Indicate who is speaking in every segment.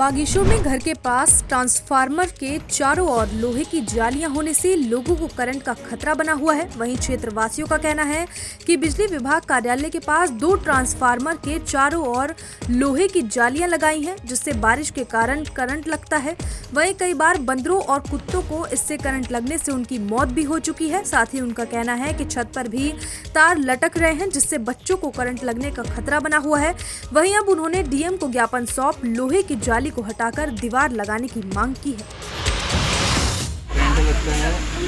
Speaker 1: बागीशों में घर के पास ट्रांसफार्मर के चारों ओर लोहे की जालियां होने से लोगों को करंट का खतरा बना हुआ है। वहीं क्षेत्रवासियों का कहना है कि बिजली विभाग कार्यालय के पास 2 ट्रांसफार्मर के चारों ओर लोहे की जालियां लगाई हैं, जिससे बारिश के कारण करंट लगता है। वहीं कई बार बंदरों और कुत्तों को इससे करंट लगने से उनकी मौत भी हो चुकी है। साथ ही उनका कहना है कि छत पर भी तार लटक रहे हैं, जिससे बच्चों को करंट लगने का खतरा बना हुआ है। वहीं अब उन्होंने डीएम को ज्ञापन सौंप लोहे की जाली को हटाकर दीवार लगाने की मांग की है।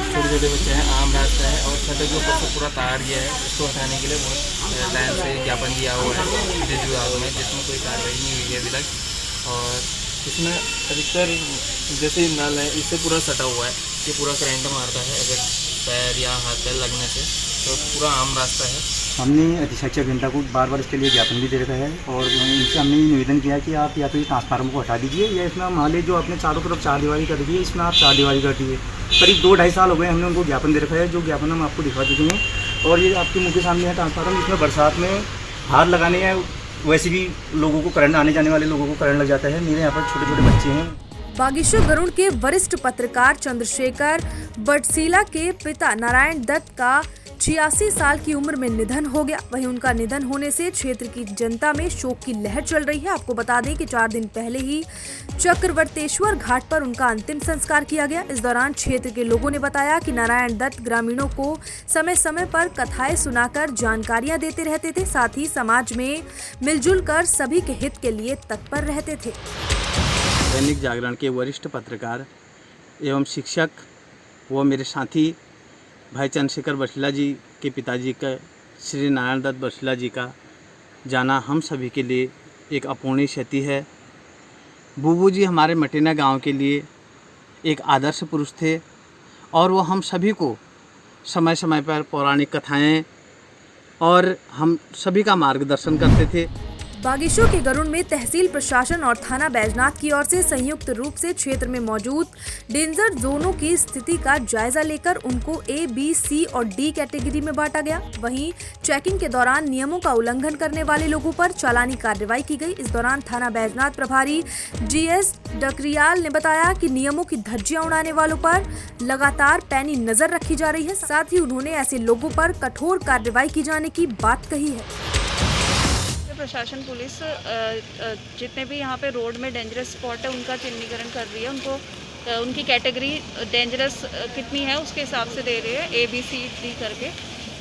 Speaker 2: छोटे छोटे बच्चे हैं, आम रास्ता है और छत के ऊपर से पूरा तार गया है। इसको हटाने के लिए बहुत टाइम से ज्ञापन दिया हुआ है बिजली विभाग में, जिसमें कोई कार्रवाई नहीं हुई है अभी तक। और इसमें अधिकतर जैसे नल है, इससे पूरा सटा हुआ है, ये पूरा करंट मारता है अगर पैर या हाथ पैर लगने से, तो पूरा आम रास्ता है।
Speaker 3: हमने अधीक्षक अभियंता को बार बार इसके लिए ज्ञापन भी दे रखा है और इनसे हमने निवेदन किया कि आप या तो ये ट्रांसफार्मर को हटा दीजिए या इसमें माले जो आपने चारों तरफ 4 दीवारी कर दी है, इसमें आप 4 दीवारी कर दीजिए। करीब 2-2.5 साल हो गए हमने उनको ज्ञापन दे रखा है, जो ज्ञापन हम आपको दिखा चुके हैं। और ये आपके मुँह के सामने है ट्रांसफार्मर, इसमें बरसात में हाथ लगाने या वैसे भी लोगों को करंट, आने जाने वाले लोगों को करंट लग जाता है। मेरे यहाँ पर छोटे छोटे बच्चे हैं।
Speaker 1: बागीशों गरुड़ के वरिष्ठ पत्रकार चंद्रशेखर बटसीला के पिता नारायण दत्त का 86 साल की उम्र में निधन हो गया। वहीं उनका निधन होने से क्षेत्र की जनता में शोक की लहर चल रही है। आपको बता दें कि 4 दिन पहले ही चक्रवर्तेश्वर घाट पर उनका अंतिम संस्कार किया गया। इस दौरान क्षेत्र के लोगों ने बताया कि नारायण दत्त ग्रामीणों को समय समय पर कथाएं सुनाकर जानकारियां देते रहते थे, साथ ही समाज में मिलजुल कर सभी के हित के लिए तत्पर रहते थे।
Speaker 4: दैनिक जागरण के वरिष्ठ पत्रकार एवं शिक्षक व मेरे साथी भाई चंद्रशेखर बटसीला जी के पिताजी का श्री नारायण दत्त बटसीला जी का जाना हम सभी के लिए एक अपूर्णीय क्षति है। बूबू जी हमारे मटेना गांव के लिए एक आदर्श पुरुष थे और वो हम सभी को समय समय पर पौराणिक कथाएं और हम सभी का मार्गदर्शन करते थे।
Speaker 1: बागीशों के गरुड़ में तहसील प्रशासन और थाना बैजनाथ की ओर से संयुक्त रूप से क्षेत्र में मौजूद डेंजर जोनों की स्थिति का जायजा लेकर उनको A, B, C और D कैटेगरी में बांटा गया। वहीं चेकिंग के दौरान नियमों का उल्लंघन करने वाले लोगों पर चालानी कार्रवाई की गई। इस दौरान थाना बैजनाथ प्रभारी GS डकरियाल ने बताया कि नियमों की धज्जियां उड़ाने वालों पर लगातार पैनी नजर रखी जा रही है। साथ ही उन्होंने ऐसे लोगों पर कठोर कार्रवाई की जाने की बात कही है।
Speaker 5: प्रशासन पुलिस जितने भी यहाँ पे रोड में डेंजरस स्पॉट है उनका चिन्हीकरण कर रही है। उनको उनकी कैटेगरी डेंजरस कितनी है उसके हिसाब से दे रही है, A, B, C, D करके।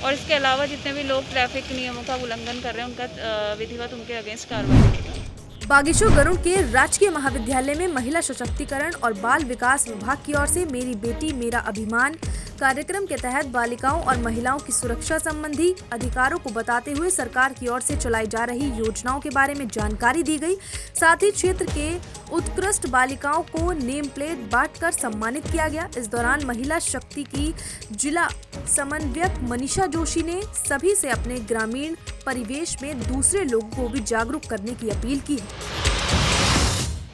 Speaker 5: और इसके अलावा जितने भी लोग ट्रैफिक नियमों का उल्लंघन कर रहे हैं उनका विधिवत उनके अगेंस्ट कार्रवाई करेगी।
Speaker 1: बागीशों गरुड़ के राजकीय महाविद्यालय में महिला सशक्तिकरण और बाल विकास विभाग की ओर से मेरी बेटी मेरा अभिमान कार्यक्रम के तहत बालिकाओं और महिलाओं की सुरक्षा संबंधी अधिकारों को बताते हुए सरकार की ओर से चलाई जा रही योजनाओं के बारे में जानकारी दी गई। साथ ही क्षेत्र के उत्कृष्ट बालिकाओं को नेम प्लेट बांटकर सम्मानित किया गया। इस दौरान महिला शक्ति की जिला समन्वयक मनीषा जोशी ने सभी से अपने ग्रामीण परिवेश में दूसरे लोगों को भी जागरूक करने की अपील की है।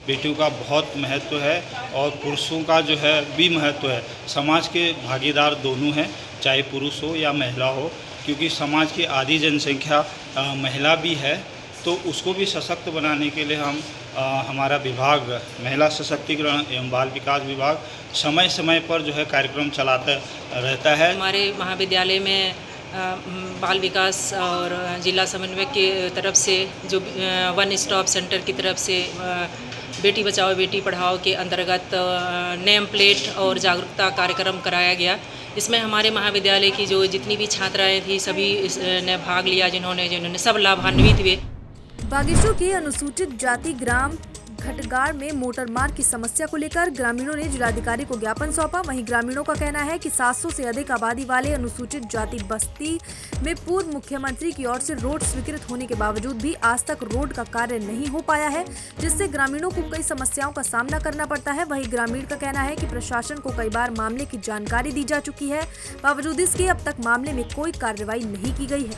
Speaker 6: बेटियों का बहुत महत्व है और पुरुषों का जो है भी महत्व है। समाज के भागीदार दोनों हैं, चाहे पुरुष हो या महिला हो, क्योंकि समाज की आधी जनसंख्या महिला भी है। तो उसको भी सशक्त बनाने के लिए हम हमारा विभाग महिला सशक्तिकरण एवं बाल विकास विभाग समय समय पर जो है कार्यक्रम चलाता रहता है।
Speaker 7: हमारे महाविद्यालय में बाल विकास और जिला समन्वय के तरफ से जो वन स्टॉप सेंटर की तरफ से बेटी बचाओ बेटी पढ़ाओ के अंतर्गत नेम प्लेट और जागरूकता कार्यक्रम कराया गया। इसमें हमारे महाविद्यालय की जो जितनी भी छात्राएं थी सभी ने भाग लिया, जिन्होंने सब लाभान्वित हुए।
Speaker 1: बागीशों के अनुसूचित जाति ग्राम घटगाड़ में मोटर मार्ग की समस्या को लेकर ग्रामीणों ने जिलाधिकारी को ज्ञापन सौंपा। वहीं ग्रामीणों का कहना है कि 700 से अधिक आबादी वाले अनुसूचित जाति बस्ती में पूर्व मुख्यमंत्री की ओर से रोड स्वीकृत होने के बावजूद भी आज तक रोड का कार्य नहीं हो पाया है, जिससे ग्रामीणों को कई समस्याओं का सामना करना पड़ता है। वहीं ग्रामीण का कहना है कि प्रशासन को कई बार मामले की जानकारी दी जा चुकी है, बावजूद इसके अब तक मामले में कोई कार्रवाई नहीं की गई है।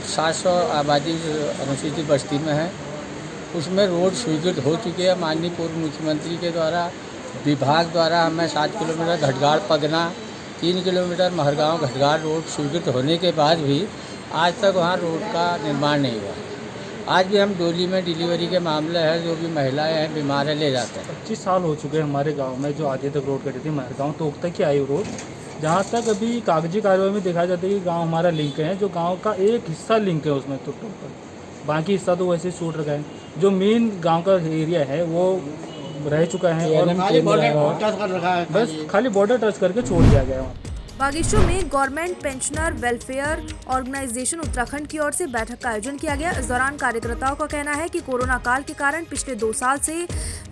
Speaker 8: 700 आबादी अनुसूचित बस्ती में है, उसमें रोड स्वीकृत हो चुकी है। माननीय पूर्व मुख्यमंत्री के द्वारा विभाग द्वारा हमें 7 kilometre घटगाड़ Pagna, 3 kilometre Mahargaon घटगाड़ road स्वीकृत होने के बाद भी आज तक वहाँ रोड का निर्माण नहीं हुआ। आज भी हम डोली में डिलीवरी के मामले हैं, जो भी महिलाएं हैं बीमार है ले जाते हैं।
Speaker 9: 25 साल हो चुके हैं हमारे गांव में जो आगे तक रोड कटी थी, हमारे गांव तोक तक ही आई रोड। जहां तक अभी कागजी कार्रवाई में देखा जाता है कि गांव हमारा लिंक है, जो गांव का एक हिस्सा लिंक है उसमें तो टोटल, बाकी हिस्सा तो वैसे ही छूट रखा है। जो मेन गांव का एरिया है वो रह चुका है और बस खाली बॉर्डर टच करके छोड़ दिया गया है।
Speaker 1: बागेश्वर में government pensioner welfare organisation Uttarakhand की ओर से बैठक का आयोजन किया गया। इस दौरान कार्यकर्ताओं का कहना है कि कोरोना काल के कारण पिछले 2 साल से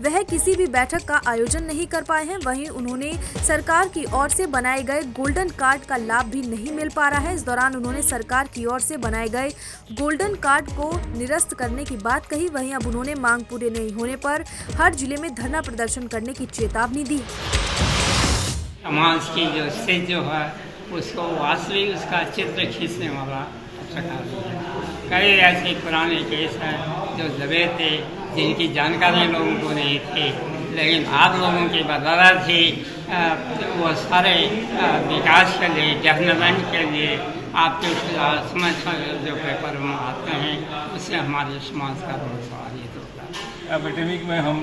Speaker 1: वह किसी भी बैठक का आयोजन नहीं कर पाए हैं। वहीं उन्होंने सरकार की ओर से बनाए गए गोल्डन कार्ड का लाभ भी नहीं मिल पा रहा है। इस दौरान उन्होंने सरकार की ओर से बनाए गए गोल्डन कार्ड को निरस्त करने की बात कही। वहीं अब उन्होंने मांग पूरे नहीं होने पर हर जिले में धरना प्रदर्शन करने की चेतावनी दी।
Speaker 10: समाज की जो स्थिति जो है उसको वास्तविक उसका चित्र खींचने वाला सरकार है। कई ऐसे पुराने केस हैं जो दबे थे, जिनकी जानकारी लोगों को नहीं थी, लेकिन आप लोगों की बदौलत ही वो सारे विकास के लिए, डेवलपमेंट के लिए आपके समझ जो पेपर में आते हैं उससे हमारे समाज का बहुत प्रभावित होता है।
Speaker 11: एपिडेमिक में हम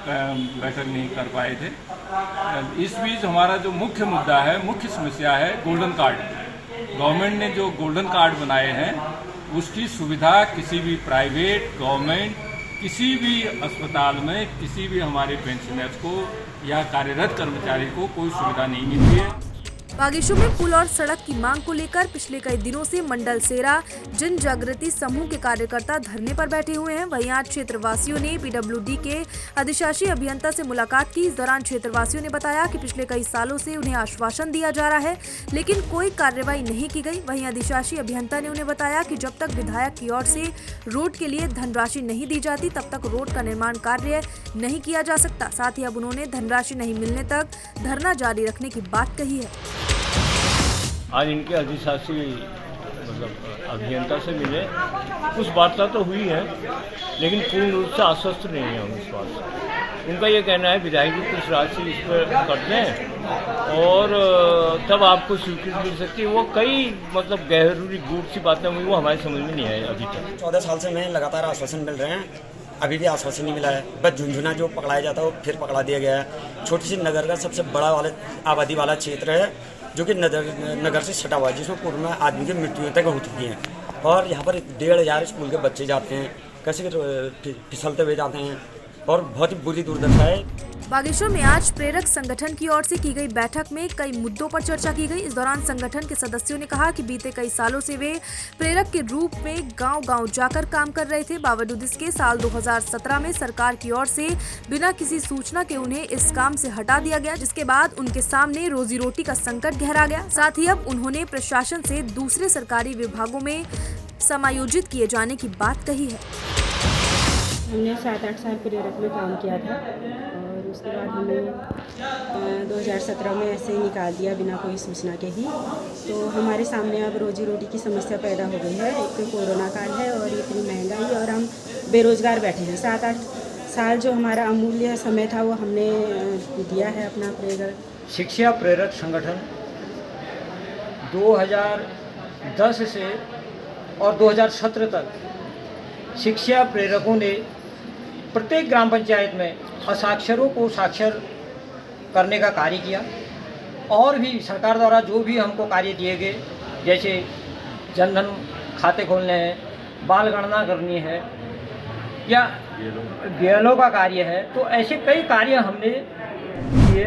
Speaker 11: बैठक नहीं कर पाए थे। इस बीच हमारा जो मुख्य मुद्दा है, मुख्य समस्या है गोल्डन कार्ड। गवर्नमेंट ने जो गोल्डन कार्ड बनाए हैं उसकी सुविधा किसी भी प्राइवेट, गवर्नमेंट, किसी भी अस्पताल में किसी भी हमारे पेंशनर्स को या कार्यरत कर्मचारी को कोई सुविधा नहीं मिलती है।
Speaker 1: बागेश्वर में पुल और सड़क की मांग को लेकर पिछले कई दिनों से मंडल सेरा जन जागृति समूह के कार्यकर्ता धरने पर बैठे हुए हैं। वहीं आज क्षेत्रवासियों ने पीडब्ल्यूडी के अधिशासी अभियंता से मुलाकात की। इस दौरान क्षेत्रवासियों ने बताया कि पिछले कई सालों से उन्हें आश्वासन दिया जा रहा है, लेकिन कोई कार्रवाई नहीं की गई। वहीं अधिशासी अभियंता ने उन्हें बताया कि जब तक विधायक की ओर से रोड के लिए धनराशि नहीं दी जाती तब तक रोड का निर्माण कार्य नहीं किया जा सकता। साथ ही अब उन्होंने धनराशि नहीं मिलने तक धरना जारी रखने की बात कही है।
Speaker 12: आज इनके अधिशासी मतलब अभियंता से मिले, कुछ वार्ता तो हुई है लेकिन पूर्ण रूप से आश्वस्त नहीं है हम इस बात से। उनका ये कहना है विधायक जी कुछ राशि इस पर कर दें और तब आपको स्वीकृति मिल सकती है। वो कई मतलब गहरी गूढ़ सी बातें हुई, वो हमारे समझ में नहीं आई अभी तक।
Speaker 13: 14 साल से हमें लगातार आश्वासन मिल रहे हैं, अभी भी आश्वासन नहीं मिला है। बस झुंझुना जो पकड़ाया जाता है वो फिर पकड़ा दिया गया है। छोटी सी नगर का सबसे बड़ा वाला आबादी वाला क्षेत्र है जो कि नगर से सटा हुआ है, जिसमें पूर्व में आदमी की मृत्यु तक हो चुकी है। और यहाँ पर 1500 स्कूल के बच्चे जाते हैं, कैसे फिसलते हुए जाते हैं और बहुत ही बुरी दुर्दशा है।
Speaker 1: बागेश्वर में आज प्रेरक संगठन की ओर से की गई बैठक में कई मुद्दों पर चर्चा की गई। इस दौरान संगठन के सदस्यों ने कहा कि बीते कई सालों से वे प्रेरक के रूप में गांव-गांव जाकर काम कर रहे थे। बावजूद इसके साल 2017 में सरकार की ओर से बिना किसी सूचना के उन्हें इस काम से हटा दिया गया, जिसके बाद उनके सामने रोजी रोटी का संकट गहरा गया। साथ ही अब उन्होंने प्रशासन से दूसरे सरकारी विभागों में समायोजित किए जाने की बात कही है।
Speaker 14: हमने 7-8 साल प्रेरक में काम किया था और उसके बाद हमें 2017 में ऐसे ही निकाल दिया बिना कोई सूचना के ही। तो हमारे सामने अब रोजी रोटी की समस्या पैदा हो गई है। एक तो कोरोना काल है और इतनी महंगाई और हम बेरोजगार बैठे हैं। 7-8 साल जो हमारा अमूल्य समय था वो हमने दिया है अपना प्रेरक।
Speaker 15: शिक्षा प्रेरक संगठन 2010 से और 2017 तक शिक्षा प्रेरकों ने प्रत्येक ग्राम पंचायत में असाक्षरों को साक्षर करने का कार्य किया। और भी सरकार द्वारा जो भी हमको कार्य दिए गए, जैसे जनधन खाते खोलने हैं, बाल गणना करनी है या बीएलओ का कार्य है, तो ऐसे कई कार्य हमने किए।